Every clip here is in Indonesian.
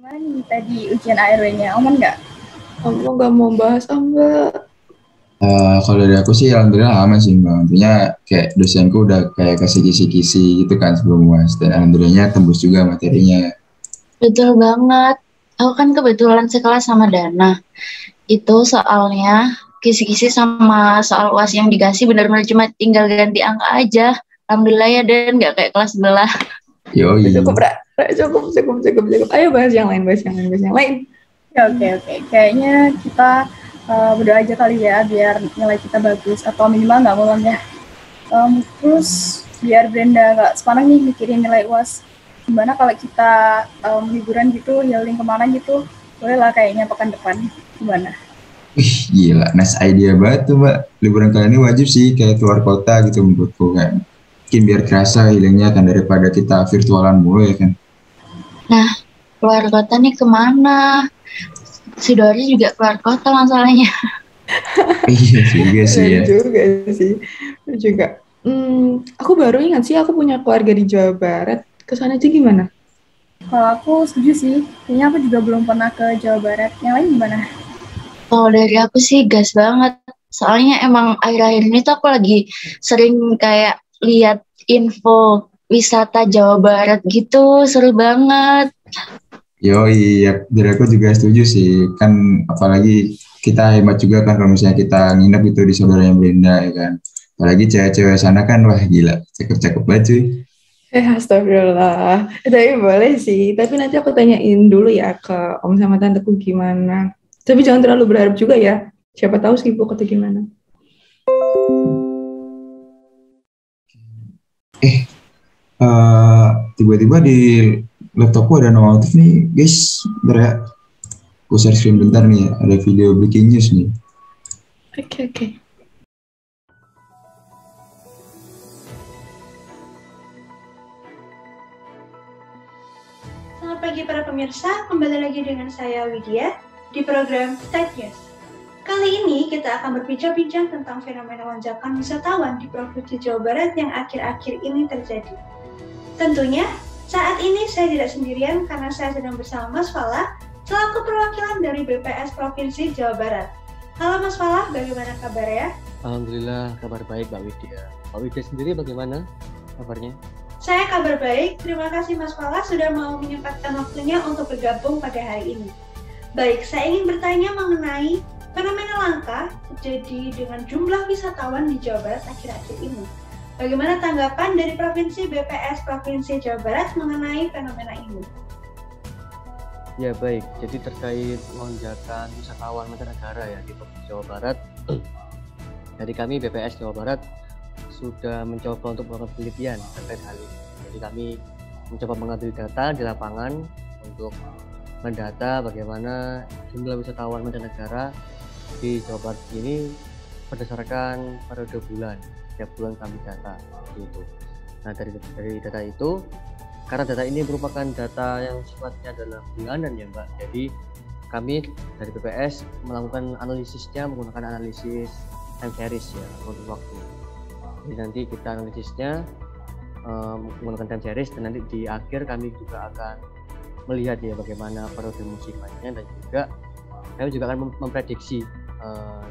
Gimana nih tadi ujian ARW-nya? Aman nggak? Kamu nggak mau bahas enggak? Kalau dari aku sih alhamdulillah aman sih Mbak. Intinya kayak dosenku udah kayak kasih kisi-kisi gitu kan sebelum UAS dan alhamdulillahnya tembus juga materinya. Betul banget. Aku kan kebetulan sekelas sama Dana. Itu soalnya kisi-kisi sama soal UAS yang dikasih benar-benar cuma tinggal ganti angka aja. Alhamdulillah ya, Dan nggak kayak kelas sebelah. Yoi. Cukup, Ra. Cukup. Ayo bahas yang lain. Ya, oke. Kayaknya kita berdoa aja kali ya biar nilai kita bagus atau minimal nggak ngulang ya. Terus biar Brenda nggak sepanang nih mikirin nilai UAS. Gimana kalau kita liburan gitu, healing kemana gitu? Boleh lah kayaknya pekan depan. Gimana? Wih gila, nice idea banget tuh Mbak. Liburan kali ini wajib sih kayak keluar kota gitu menurutku kan. Mungkin biar kerasa healingnya kan daripada kita virtualan mulu ya kan. Nah, keluar kota nih kemana? Si Dori juga keluar kota masalahnya. Iya juga sih ya. juga. Aku baru ingat sih aku punya keluarga di Jawa Barat. Kesana aja gimana? Kalau aku setuju sih. Kayaknya aku juga belum pernah ke Jawa Barat. Yang lain gimana? Kalau dari aku sih gas banget. Soalnya emang akhir-akhir ini tuh aku lagi sering kayak lihat info wisata Jawa Barat gitu, seru banget. Yoi, ya, dari aku juga setuju sih. Kan apalagi kita hemat juga kan kalau misalnya kita nginep itu di saudaranya Brenda ya kan. Apalagi cewek-cewek sana kan wah gila, cakep-cakep banget cuy. Astagfirullah. Tapi boleh sih. Tapi nanti aku tanyain dulu ya ke om sama tanteku gimana. Tapi jangan terlalu berharap juga ya. Siapa tahu sibuk atau gimana. Tiba-tiba di laptopku ada notif nih guys. Bentar ya, aku share screen bentar nih ya. Ada video breaking news nih. Oke. Selamat pagi para pemirsa, kembali lagi dengan saya Widya di program Tech News. Kali ini kita akan berbincang-bincang tentang fenomena lonjakan wisatawan di Provinsi Jawa Barat yang akhir-akhir ini terjadi. Tentunya, saat ini saya tidak sendirian karena saya sedang bersama Mas Falah, selaku perwakilan dari BPS Provinsi Jawa Barat. Halo Mas Falah, bagaimana kabarnya? Alhamdulillah, kabar baik Mbak Widya. Mbak Widya sendiri bagaimana kabarnya? Saya kabar baik, terima kasih Mas Falah sudah mau menyempatkan waktunya untuk bergabung pada hari ini. Baik, saya ingin bertanya mengenai fenomena langka terjadi dengan jumlah wisatawan di Jawa Barat akhir-akhir ini. Bagaimana tanggapan dari Provinsi BPS Provinsi Jawa Barat mengenai fenomena ini? Ya baik, jadi terkait lonjakan wisatawan mancanegara ya di Provinsi Jawa Barat, dari kami BPS Jawa Barat sudah mencoba untuk melakukan penelitian terkait hal ini. Jadi kami mencoba mengambil data di lapangan untuk mendata bagaimana jumlah wisatawan mancanegara di Jawa Barat ini berdasarkan periode bulan. Setiap bulan kami data seperti itu. Nah dari data itu, karena data ini merupakan data yang sifatnya adalah bulanan ya Mbak, jadi kami dari BPS melakukan analisisnya menggunakan analisis time series ya untuk waktu. Jadi nanti kita analisisnya menggunakan time series dan nanti di akhir kami juga akan melihat ya bagaimana periode musimannya dan juga kami juga akan memprediksi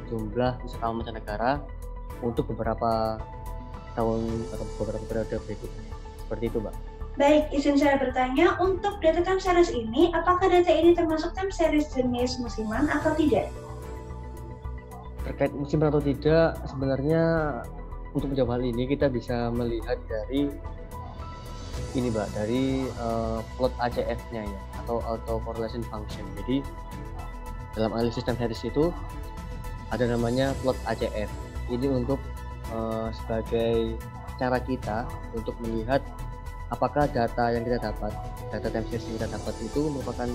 jumlah wisatawan mancanegara untuk beberapa tahun atau beberapa periode berikutnya. Seperti itu, Mbak. Baik, izin saya bertanya, untuk data time series ini, apakah data ini termasuk time series jenis musiman atau tidak? Terkait musiman atau tidak, sebenarnya untuk menjawab hal ini kita bisa melihat dari ini, Mbak, dari plot ACF-nya ya, atau auto correlation function. Jadi dalam analisis time series itu ada namanya plot ACF. Ini untuk sebagai cara kita untuk melihat apakah data yang kita dapat, data time series yang kita dapat itu merupakan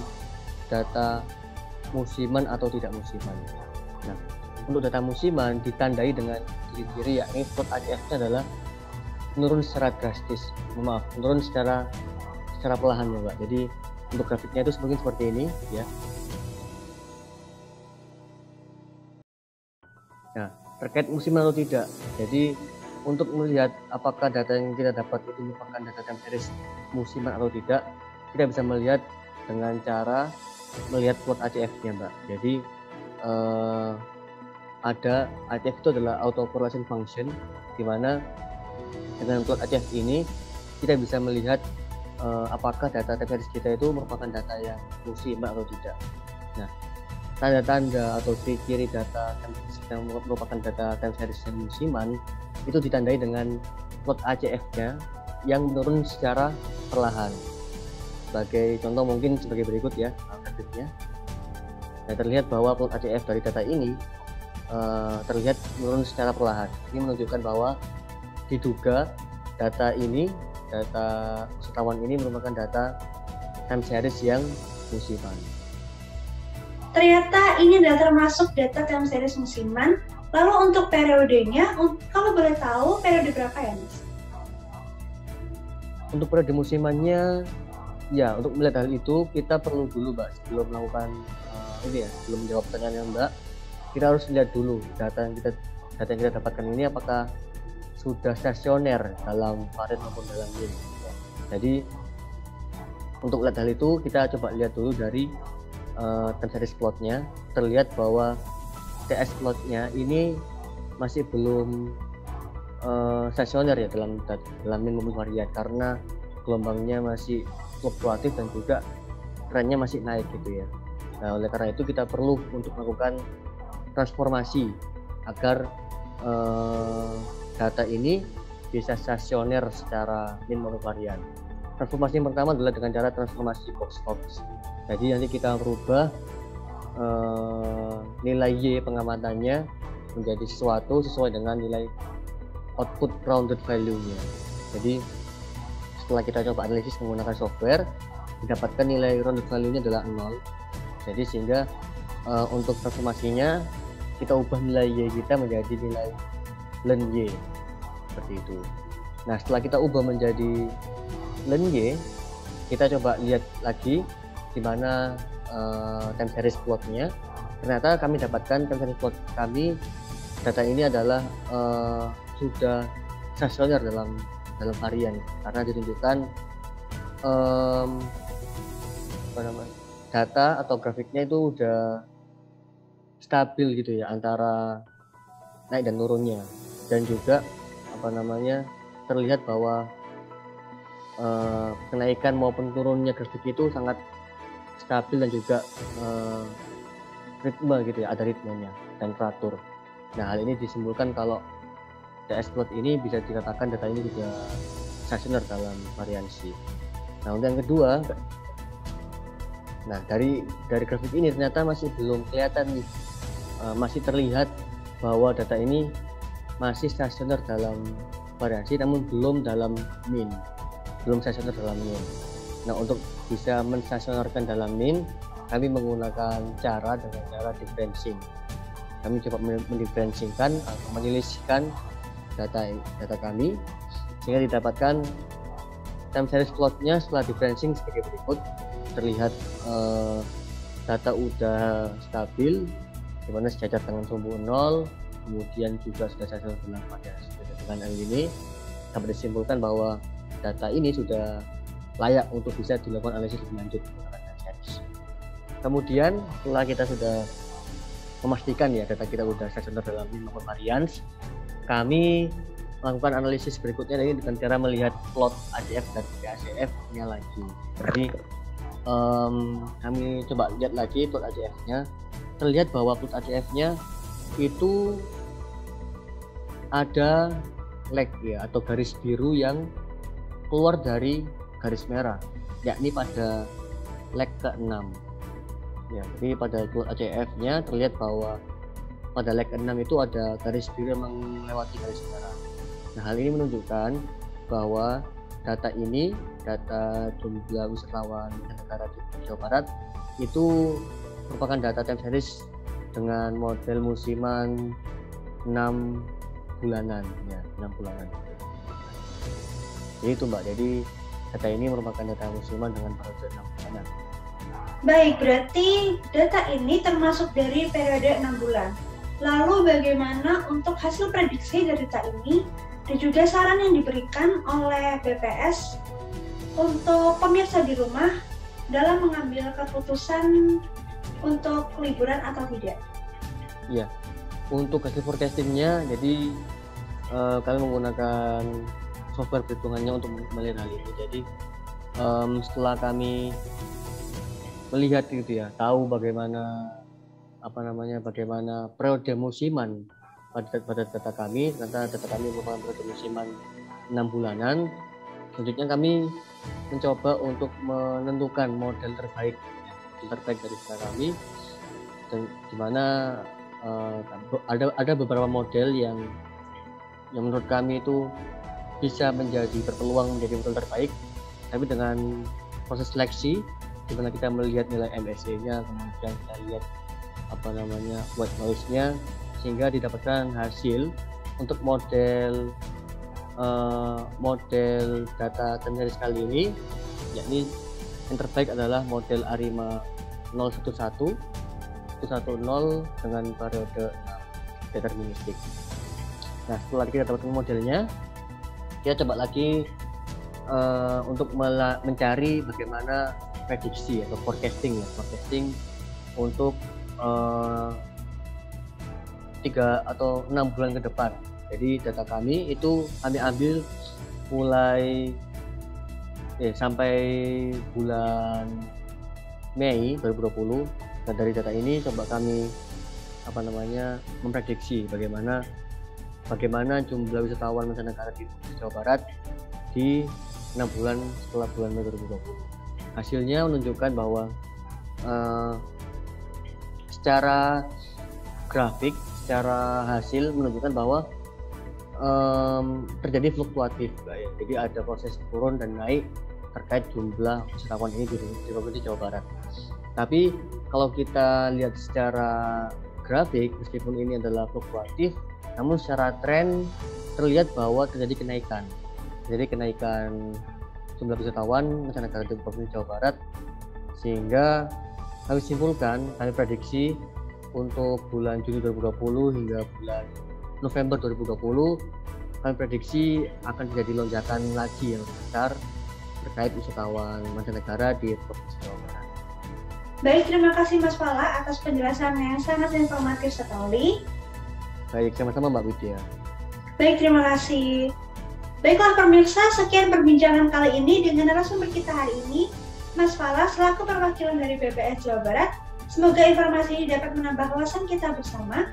data musiman atau tidak musiman. Nah, untuk data musiman ditandai dengan ciri-ciri yakni plot ACF-nya adalah menurun secara drastis, menurun secara perlahan ya Mbak. Jadi untuk grafiknya itu mungkin seperti ini ya. Nah, terkait musiman atau tidak. Jadi untuk melihat apakah data yang kita dapat itu merupakan data time series musiman atau tidak, kita bisa melihat dengan cara melihat plot ACF-nya, Mbak. Jadi ada ACF itu adalah auto correlation function, di mana dengan plot ACF ini kita bisa melihat apakah data time series kita itu merupakan data yang musiman atau tidak. Nah, tanda-tanda atau ciri-ciri data yang merupakan data time series yang musiman itu ditandai dengan plot ACF-nya yang menurun secara perlahan. Sebagai contoh mungkin sebagai berikut ya grafiknya. Nah, terlihat bahwa plot ACF dari data ini terlihat menurun secara perlahan. Ini menunjukkan bahwa diduga data wisatawan ini merupakan data time series yang musiman. Ternyata ini adalah termasuk data time series musiman. Lalu untuk periodenya, kalau boleh tahu periode berapa ya, Mas? Untuk periode musimannya, ya untuk melihat hal itu kita perlu dulu, Mbak, sebelum melakukan sebelum menjawab pertanyaan Mbak, kita harus lihat dulu data yang kita dapatkan ini apakah sudah stasioner dalam paret maupun dalam min. Jadi untuk melihat hal itu kita coba lihat dulu dari time series plotnya. Terlihat bahwa TS plotnya ini masih belum stasioner ya dalam min maupun varian, karena gelombangnya masih fluktuatif dan juga trennya masih naik gitu ya. Nah, oleh karena itu kita perlu untuk melakukan transformasi agar data ini bisa stasioner secara min maupun varian. Transformasi yang pertama adalah dengan cara transformasi box-box. Jadi nanti kita merubah nilai Y pengamatannya menjadi sesuatu sesuai dengan nilai output rounded value-nya. Jadi setelah kita coba analisis menggunakan software, didapatkan nilai rounded value-nya adalah 0. Jadi sehingga untuk transformasinya kita ubah nilai Y kita menjadi nilai len Y, seperti itu. Nah, setelah kita ubah menjadi len Y, kita coba lihat lagi di mana time series plotnya. Ternyata kami dapatkan time series plot kami, data ini adalah sudah stasioner dalam varian, karena ditunjukkan data atau grafiknya itu udah stabil gitu ya antara naik dan turunnya, dan juga terlihat bahwa kenaikan maupun turunnya grafik itu sangat stabil dan juga ritme gitu ya, ada ritmenya dan teratur. Nah, hal ini disimpulkan kalau TS plot ini bisa dikatakan data ini juga stasioner dalam variansi. Nah, untuk yang kedua, nah dari grafik ini ternyata masih belum kelihatan nih, masih terlihat bahwa data ini masih stasioner dalam variansi, namun belum dalam min, belum stasioner dalam min. Nah, untuk bisa menstasionerkan dalam min, kami menggunakan dengan cara differentiating. Kami coba mendiferensikan atau menyelisihkan data kami sehingga didapatkan time series plotnya setelah differentiating sebagai berikut. Terlihat data udah stabil, di mana sejajar dengan sumbu 0, kemudian juga sudah stasioner dalam variasi. Dengan hal ini dapat disimpulkan bahwa data ini sudah layak untuk bisa dilakukan analisis lebih lanjut menggunakan time series. Kemudian setelah kita sudah memastikan ya data kita sudah stasioner dalam min maupun varians, kami melakukan analisis berikutnya ini dengan cara melihat plot ACF dan PACF-nya lagi. Jadi kami coba lihat lagi plot ACF-nya. Terlihat bahwa plot ACF-nya itu ada lag ya, atau garis biru yang keluar dari garis merah, yakni pada lag ke-6 ya. Jadi pada plot ACF-nya terlihat bahwa pada lag 6 itu ada garis biru yang melewati garis merah. Nah, hal ini menunjukkan bahwa data jumlah wisatawan negara di Jawa Barat itu merupakan data time series dengan model musiman 6 bulanan ya, 6 bulanan. Jadi itu Mbak, jadi data ini merupakan data musiman dengan periode 6 bulanan. Baik, berarti data ini termasuk dari periode 6 bulan. Lalu bagaimana untuk hasil prediksi dari data ini dan juga saran yang diberikan oleh BPS untuk pemirsa di rumah dalam mengambil keputusan untuk liburan atau tidak? Iya, untuk hasil forecastingnya, jadi kami menggunakan software perhitungannya untuk melihat hal ini. Jadi setelah kami melihat gitu ya, tahu bagaimana bagaimana periode musiman pada data kami, ternyata data kami merupakan periode musiman 6 bulanan. Selanjutnya kami mencoba untuk menentukan model terbaik dari data kami, dan di mana ada beberapa model yang menurut kami itu bisa berpeluang menjadi model terbaik, tapi dengan proses seleksi di mana kita melihat nilai MSE-nya, kemudian kita lihat white noise-nya, sehingga didapatkan hasil untuk model data time series kali ini, yakni yang terbaik adalah model ARIMA 011 dengan periode deterministik. Nah, setelah kita dapatkan modelnya, kita coba lagi untuk mencari bagaimana prediksi atau forecasting untuk 3 atau 6 bulan ke depan. Jadi data kami itu kami ambil mulai sampai bulan Mei 2020. Dan dari data ini coba kami memprediksi bagaimana jumlah wisatawan mancanegara di Jawa Barat di 6 bulan setelah bulan Mei 2020. Hasilnya menunjukkan bahwa secara grafik, secara hasil menunjukkan bahwa terjadi fluktuatif, ya. Jadi ada proses turun dan naik terkait jumlah wisatawan ini di Provinsi Jawa Barat. Tapi kalau kita lihat secara grafik, meskipun ini adalah fluktuatif, namun secara tren terlihat bahwa terjadi kenaikan. Jadi kenaikan jumlah wisatawan mancanegara di Provinsi Jawa Barat, sehingga kami simpulkan, kami prediksi untuk bulan Juni 2020 hingga bulan November 2020, kami prediksi akan terjadi lonjakan lagi yang besar terkait wisatawan mancanegara di Provinsi Jawa Barat. Baik, terima kasih Mas Fala atas penjelasannya yang sangat informatif sekali. Baik, sama-sama Mbak Widya. Baik, terima kasih. Baiklah pemirsa, sekian perbincangan kali ini dengan narasumber kita hari ini, Mas Fala selaku perwakilan dari BPS Jawa Barat. Semoga informasi ini dapat menambah wawasan kita bersama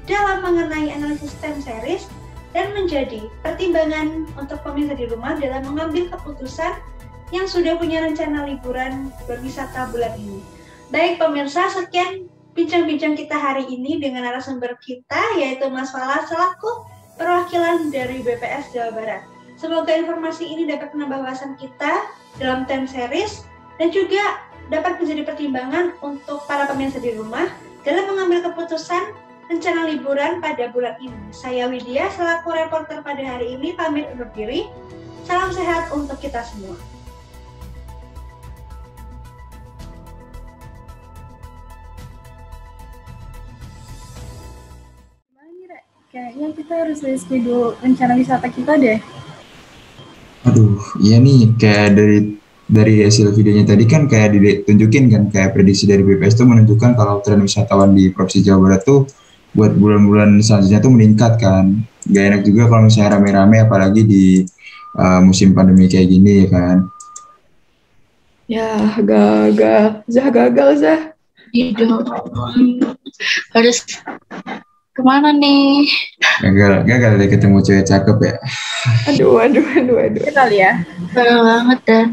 dalam mengenai analisis time series dan menjadi pertimbangan untuk pemirsa di rumah dalam mengambil keputusan yang sudah punya rencana liburan berwisata bulan ini. Baik pemirsa, sekian bincang-bincang kita hari ini dengan narasumber kita, yaitu Mas Fala selaku perwakilan dari BPS Jawa Barat. Semoga informasi ini dapat menambah wawasan kita dalam time series dan juga dapat menjadi pertimbangan untuk para pemirsa di rumah dalam mengambil keputusan rencana liburan pada bulan ini. Saya Widya selaku reporter pada hari ini pamit undur diri. Salam sehat untuk kita semua. Kayaknya kita harus reschedule rencana wisata kita deh. Aduh, iya nih, kayak dari hasil videonya tadi kan kayak ditunjukin kan, kayak prediksi dari BPS tuh menunjukkan kalau tren wisatawan di Provinsi Jawa Barat tuh buat bulan-bulan selanjutnya tuh meningkat kan. Gak enak juga kalau misalnya rame-rame apalagi di musim pandemi kayak gini ya kan. Ya, gagal Zah. Hidup. Harus kemana nih? Gagal deh ketemu cewek cakep ya. Aduh. Itu kali ya. Parah banget dan